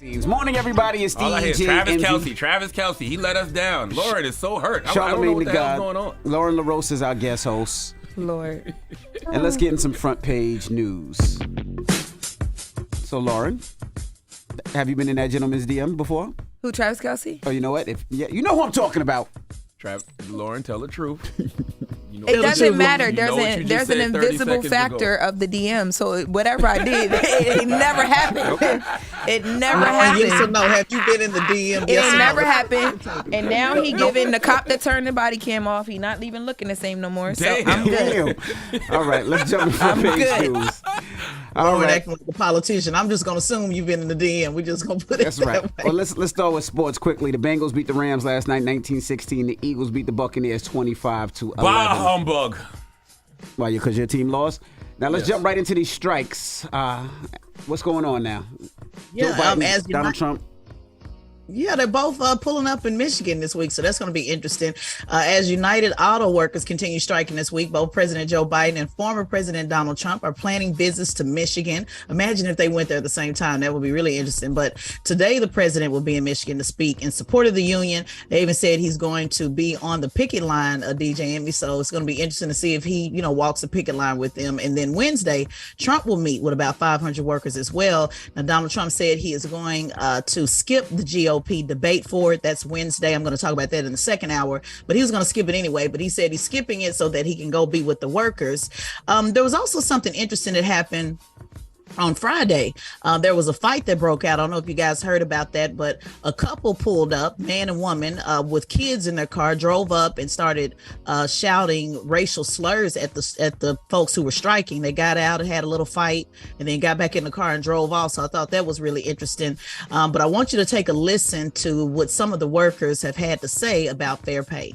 Morning, everybody. It's All I hear is DJ Travis Kelce. He let us down. Lauren is so hurt. I don't know what the hell's going on. Lauren LaRosa is our guest host. Lord. And let's get in some front page news. So, Lauren, have you been in that gentleman's DM before? Who, Travis Kelce? Oh, you know what? You know who I'm talking about. Lauren, tell the truth. It doesn't matter. There's an invisible factor of the DM. So whatever I did, it never happened. It never happened. Yes or no? Have you been in the DM? It never happened. And now he giving the cop that turned the body cam off. He not even looking the same no more. So I'm good. All right, let's jump into front page news. All right, acting like a politician. I'm just gonna assume you've been in the DM. We're just gonna put it. That's right. Way. Well, let's start with sports quickly. The Bengals beat the Rams last night, 19-16. The Eagles beat the Buccaneers 25-11. Bah humbug. Why? Because your team lost. Now let's jump right into these strikes. What's going on now? Yeah, Joe Biden, as Donald Trump. Yeah, they're both pulling up in Michigan this week, so that's going to be interesting. As United Auto Workers continue striking this week, both President Joe Biden and former President Donald Trump are planning visits to Michigan. Imagine if they went there at the same time. That would be really interesting. But today, the president will be in Michigan to speak in support of the union. They even said he's going to be on the picket line, DJ Emmy. So it's going to be interesting to see if he, walks the picket line with them. And then Wednesday, Trump will meet with about 500 workers as well. Now, Donald Trump said he is going to skip the GOP debate for it. That's Wednesday. I'm going to talk about that in the second hour, but he was going to skip it anyway. But he said he's skipping it so that he can go be with the workers. There was also something interesting that happened on Friday. There was a fight that broke out. I don't know if you guys heard about that, but a couple pulled up, man and woman, with kids in their car, drove up and started shouting racial slurs at the folks who were striking. They got out and had a little fight and then got back in the car and drove off. So I thought that was really interesting. But I want you to take a listen to what some of the workers have had to say about fair pay.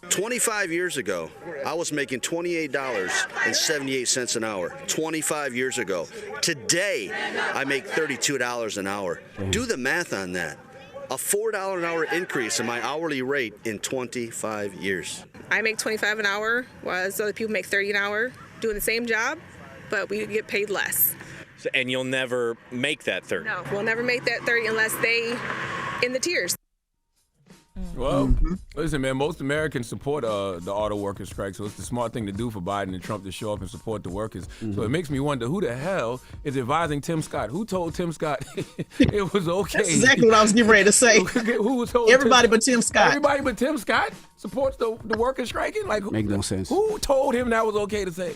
25 years ago, I was making $28.78 an hour. 25 years ago. Today, I make $32 an hour. Do the math on that. A $4 an hour increase in my hourly rate in 25 years. I make $25 an hour, whereas other people make $30 an hour doing the same job, but we get paid less. And you'll never make that 30? No, we'll never make that 30 unless they in the tiers. Well, listen, man, most Americans support the auto workers strike, so it's the smart thing to do for Biden and Trump to show up and support the workers. So it makes me wonder, who the hell is advising Tim Scott? Who told Tim Scott it was okay? That's exactly what I was getting ready to say. Who told Everybody but Tim Scott. Everybody but Tim Scott supports the workers striking? Make no sense. Who told him that was okay to say?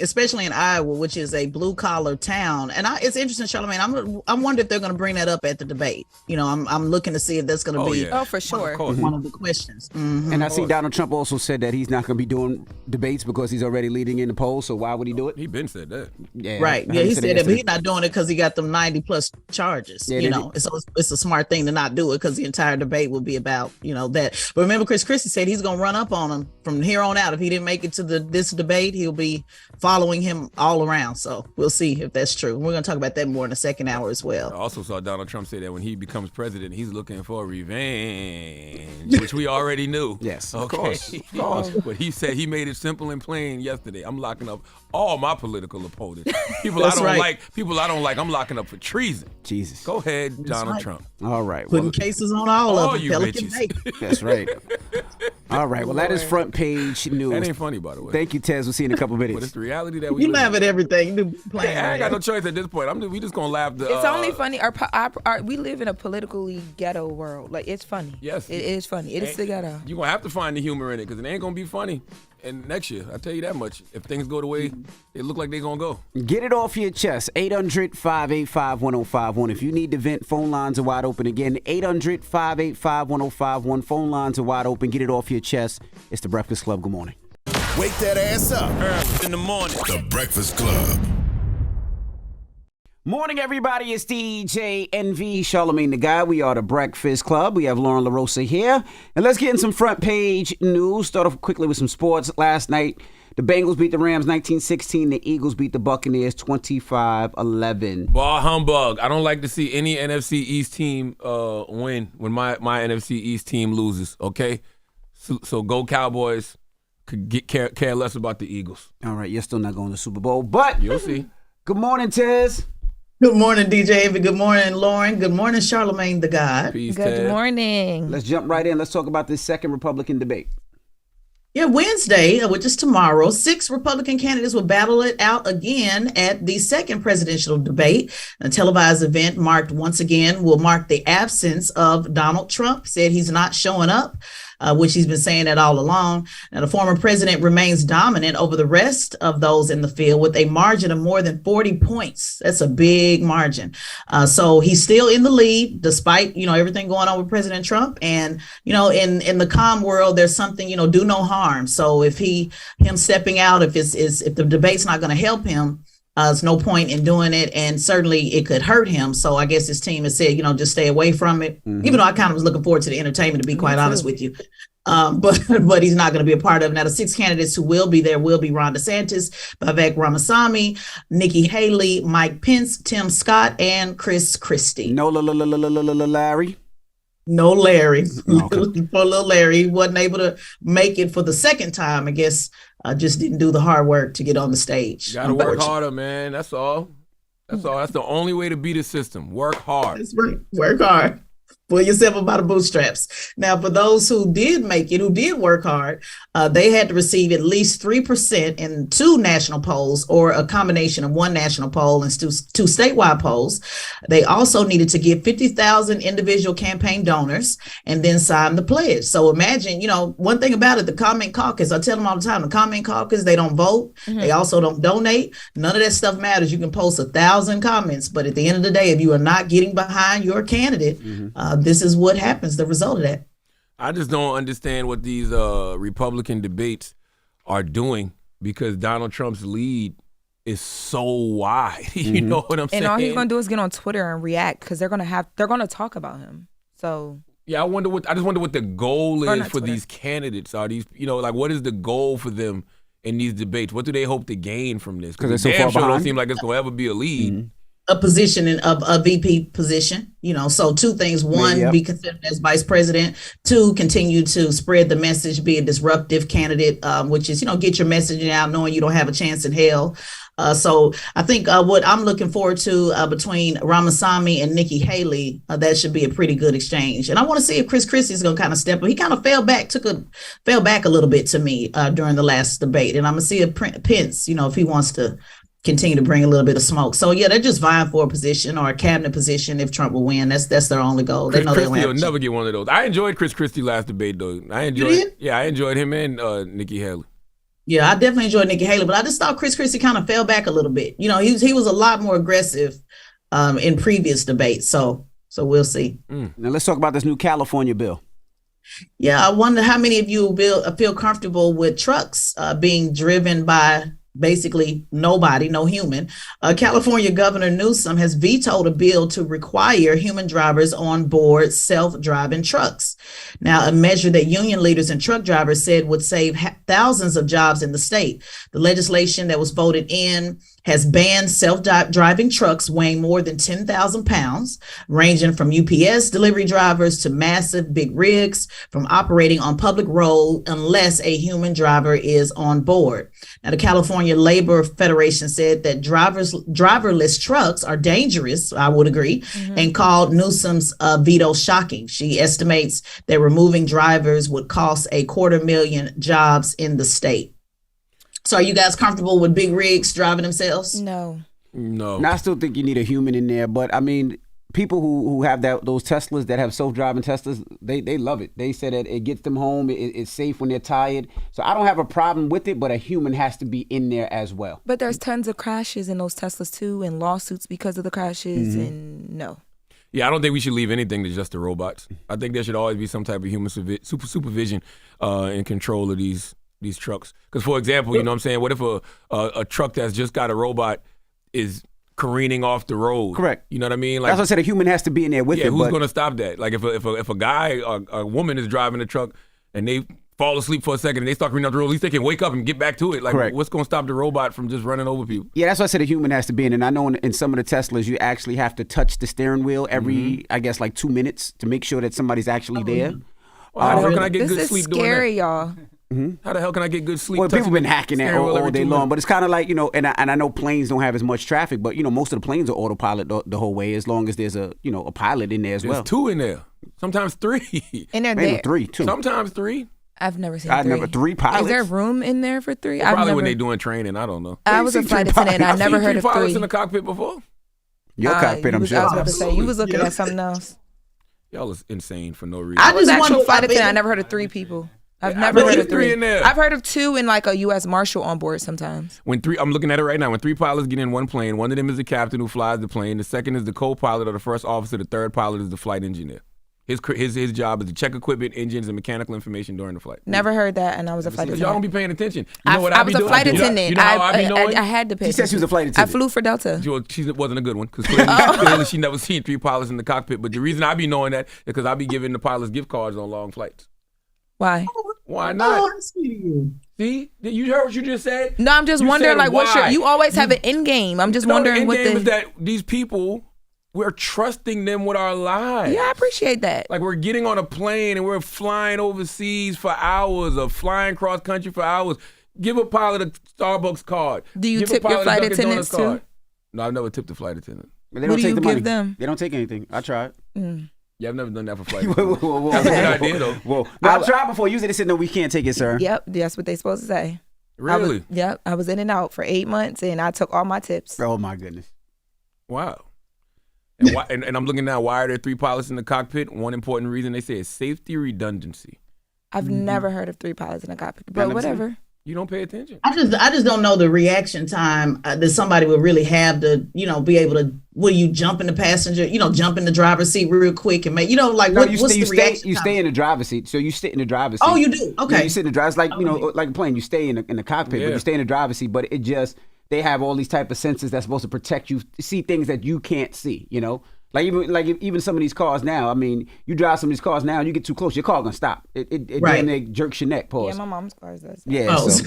Especially in Iowa, which is a blue collar town. And it's interesting, Charlamagne. I wonder if they're going to bring that up at the debate. I'm looking to see if that's going to be for sure one of the questions. And I see Donald Trump also said that he's not going to be doing debates because he's already leading in the polls. So why would he do it? He been said that. Yeah, right. Yeah, he said that, but he's not doing it because he got them 90 plus charges. So it's a smart thing to not do it because the entire debate will be about that. But remember, Chris Christie said he's going to run up on him from here on out. If he didn't make it to this debate, he'll be following him all around. So we'll see if that's true. We're going to talk about that more in the second hour as well. I also saw Donald Trump say that when he becomes president, he's looking for revenge, which we already knew. Yes, of course. But he said he made it simple and plain yesterday. I'm locking up all my political opponents. People I don't like, I'm locking up for treason. Jesus. Go ahead, Donald Trump. All right. Putting cases on all of them. You bitches. That's right. All right. Well, that is front page news. That ain't funny, by the way. Thank you, Tez. We'll see you in a couple minutes. But it's the reality that we You laugh at everything. I ain't got no choice at this point. We just going to laugh. It's only funny. We live in a politically ghetto world. Like, it's funny. Yes. It is funny. It is the ghetto. You're going to have to find the humor in it because it ain't going to be funny. And next year, I'll tell you that much. If things go the way they look like they're going to go. Get it off your chest. 800-585-1051. If you need to vent, phone lines are wide open. Again, 800-585-1051. Phone lines are wide open. Get it off your chest. It's The Breakfast Club. Good morning. Wake that ass up. In the morning. The Breakfast Club. Morning, everybody. It's DJ NV, Charlamagne the Guy. We are The Breakfast Club. We have Lauren LaRosa here. And let's get in some front page news. Start off quickly with some sports. Last night, the Bengals beat the Rams 19-16. The Eagles beat the Buccaneers 25-11. Ball humbug. I don't like to see any NFC East team win when my NFC East team loses, okay? So go Cowboys. Could care less about the Eagles. All right, you're still not going to the Super Bowl, but you'll see. Good morning, Tez. Good morning, DJ Envy. Good morning, Lauren. Good morning, Charlamagne the God. Peace, Good Ted. morning. Let's jump right in. Let's talk about this second Republican debate. Yeah, Wednesday, which is tomorrow, 6 Republican candidates will battle it out again at the second presidential debate. A televised event will mark the absence of Donald Trump. Said he's not showing up, which he's been saying that all along. Now, the former president remains dominant over the rest of those in the field with a margin of more than 40 points. That's a big margin. So he's still in the lead despite, everything going on with President Trump. And, in the comm world, there's something, do no harm. So if him stepping out, if the debate's not going to help him, there's no point in doing it, and certainly it could hurt him. So I guess his team has said, just stay away from it. Even though I kind of was looking forward to the entertainment, to be quite honest with you. But he's not going to be a part of it. Now, the 6 candidates who will be there will be Ron DeSantis, Vivek Ramaswamy, Nikki Haley, Mike Pence, Tim Scott, and Chris Christie. No, Larry. No Larry. Okay. Poor little Larry. He wasn't able to make it for the second time. I guess just didn't do the hard work to get on the stage. Gotta work harder, man. That's all. That's the only way to beat the system. Work hard. That's right. Work hard. Pull yourself up by the bootstraps. Now, for those who did make it, who did work hard, they had to receive at least 3% in 2 national polls, or a combination of 1 national poll and 2 statewide polls. They also needed to get 50,000 individual campaign donors and then sign the pledge. So imagine, one thing about it, the comment caucus, I tell them all the time, the comment caucus, they don't vote. They also don't donate. None of that stuff matters. You can post 1,000 comments, but at the end of the day, if you are not getting behind your candidate, this is what happens, the result of that. I just don't understand what these Republican debates are doing, because Donald Trump's lead is so wide. You know what I'm saying? And all he's gonna do is get on Twitter and react, because they're gonna talk about him. So yeah, I just wonder what the goal is for these candidates. Are these, what is the goal for them in these debates? What do they hope to gain from this? Because they're so far behind. behind. Don't seem like it's gonna ever be a lead. A position of a VP position, so 2 things: 1, be considered as vice president; 2, continue to spread the message, be a disruptive candidate, which is, get your messaging out, knowing you don't have a chance in hell. So I think what I'm looking forward to between Ramaswamy and Nikki Haley, that should be a pretty good exchange. And I want to see if Chris Christie is going to kind of step up. He kind of fell back a little bit to me during the last debate. And I'm going to see if Pence, if he wants to continue to bring a little bit of smoke. So yeah, they're just vying for a position or a cabinet position if Trump will win. That's their only goal. They know Chris they will never get one of those. I enjoyed Chris Christie last debate though. I enjoyed him and Nikki Haley. Yeah, I definitely enjoyed Nikki Haley, but I just thought Chris Christie kind of fell back a little bit. He was a lot more aggressive in previous debates. So we'll see. Now let's talk about this new California bill. Yeah, I wonder how many of you feel comfortable with trucks being driven by basically nobody, no human. California Governor Newsom has vetoed a bill to require human drivers on board self-driving trucks. Now, a measure that union leaders and truck drivers said would save thousands of jobs in the state. The legislation that was voted in has banned self-driving trucks weighing more than 10,000 pounds, ranging from UPS delivery drivers to massive big rigs, from operating on public road unless a human driver is on board. Now, the California Labor Federation said that driverless trucks are dangerous, I would agree, and called Newsom's veto shocking. She estimates that removing drivers would cost 250,000 jobs in the state. So are you guys comfortable with big rigs driving themselves? No. Now, I still think you need a human in there, but I mean, people who have those Teslas that have self-driving Teslas, they love it. They say that it gets them home. It's safe when they're tired. So I don't have a problem with it, but a human has to be in there as well. But there's tons of crashes in those Teslas too, and lawsuits because of the crashes, and no. Yeah, I don't think we should leave anything to just the robots. I think there should always be some type of human supervision and control of these trucks. Because, for example, you know what I'm saying, what if a truck that's just got a robot is careening off the road? Correct. You know what I mean? Like, that's what I said, a human has to be in there with it. Yeah, who's going to stop that? Like, if a guy or a woman is driving a truck and they fall asleep for a second and they start careening off the road, at least they can wake up and get back to it. Like, correct. What's going to stop the robot from just running over people? Yeah, that's why I said a human has to be in. And I know in some of the Teslas, you actually have to touch the steering wheel every, I guess, like 2 minutes to make sure that somebody's actually there. How can I get good sleep doing that? This is scary, y'all. How the hell can I get good sleep? Well, people been hacking that all day long, minutes? but it's kind of like, and I know planes don't have as much traffic, but most of the planes are autopilot the whole way, as long as there's a pilot in there as well. There's 2 in there, sometimes 3. And they're there. 3 too. Sometimes 3. I've never seen 3. 3. Never 3 pilots. Is there room in there for 3? Well, probably when they doing training. I don't know. I was a flight attendant. I never heard of 3 pilots in the cockpit before. Your cockpit, I'm sure. I was about to say you was looking at something else. Y'all is insane for no reason. I was actual flight attendant. I never heard of 3 people. I've never heard of 3 in there. I've heard of 2 in like a U.S. Marshal on board sometimes. When 3, I'm looking at it right now. When 3 pilots get in one plane, one of them is the captain who flies the plane. The second is the co-pilot or the first officer. The third pilot is the flight engineer. His job is to check equipment, engines, and mechanical information during the flight. Never heard that, and I was a flight attendant. Y'all don't be paying attention. You know what I was a flight attendant. You know how I be knowing? I had to pay. She said she was a flight attendant. I flew for Delta. She wasn't a good one because clearly she never seen 3 pilots in the cockpit. But the reason I be knowing that is because I be giving the pilots gift cards on long flights. Why? Why not? Oh, that's sweet of you. See? You heard what you just said? No, I'm just wondering, like, what's your? You always have an end game. I'm just wondering what the end game is that these people. We're trusting them with our lives. Yeah, I appreciate that. Like we're getting on a plane and we're flying overseas for hours or flying cross country for hours. Give a pilot a Starbucks card. Do you tip your flight attendants too? No, I've never tipped a flight attendant. They don't what do take you the give money. them? They don't take anything. I tried. Yeah, I've never done that for flight Whoa, attendants. whoa, whoa, That's a good idea though. Whoa. No, I tried before. Usually they said, no, we can't take it, sir. Yep, that's what they supposed to say. Really? I was in and out for 8 months, and I took all my tips. Oh, my goodness. Wow. And I'm looking now, why are there 3 pilots in the cockpit? One important reason they say is safety redundancy. I've never heard of 3 pilots in a cockpit, but whatever. You don't pay attention. I just don't know the reaction time that somebody would really have to, be able to. Will you jump in the passenger, jump in the driver's seat real quick and make, like no, what's the reaction? You stay in the driver's seat, so you sit in the driver's seat. Oh, you do. Okay. Yeah, you sit in the driver's like like a plane. You stay in the cockpit, but you stay in the driver's seat. But it just they have all these type of sensors that's supposed to protect you, see things that you can't see. Like even some of these cars now. I mean, you drive some of these cars now, and you get too close, your car gonna stop. It right. damn near jerks your neck. Pause. Yeah, my mom's car does. Yeah. Oh. So.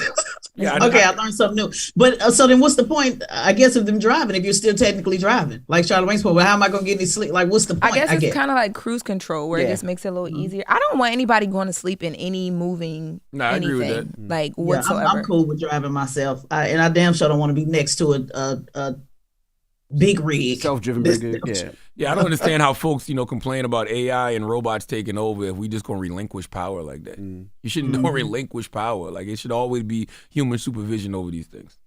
Yeah. Okay, I learned something new. But so then, what's the point? I guess of them driving if you're still technically driving, like Charlamagne's point. Well, how am I gonna get any sleep? Like, what's the point? I guess it's kind of like cruise control, where it just makes it a little easier. I don't want anybody going to sleep in any moving. I agree with that. Like whatsoever. I'm cool with driving myself, and I damn sure don't want to be next to a big rig, self-driven big rig. Yeah, I don't understand how folks, complain about AI and robots taking over if we just gonna relinquish power like that. You shouldn't don't relinquish power. Like it should always be human supervision over these things.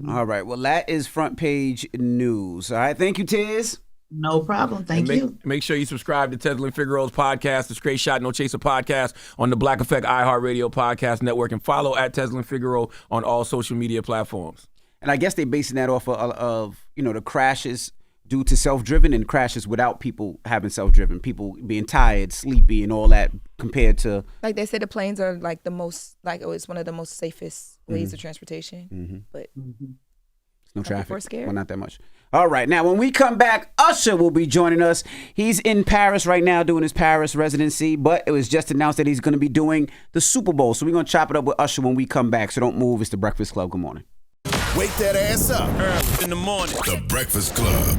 All right. Well, that is front page news. All right. Thank you, Tiz. No problem. Thank you. Make sure you subscribe to Tesla and Figaro's podcast, the Straight Shot No Chaser podcast on the Black Effect iHeartRadio podcast network, and follow at Tesla and Figaro on all social media platforms. And I guess they're basing that off of the crashes due to self-driven and crashes without people having self-driven, people being tired, sleepy, and all that compared to. Like they say, the planes are like the most, it's one of the most safest ways of transportation. But no traffic. People are scared. Well, not that much. All right. Now, when we come back, Usher will be joining us. He's in Paris right now doing his Paris residency, but it was just announced that he's going to be doing the Super Bowl. So we're going to chop it up with Usher when we come back. So don't move. It's The Breakfast Club. Good morning. Wake that ass up. Early in the morning. The Breakfast Club.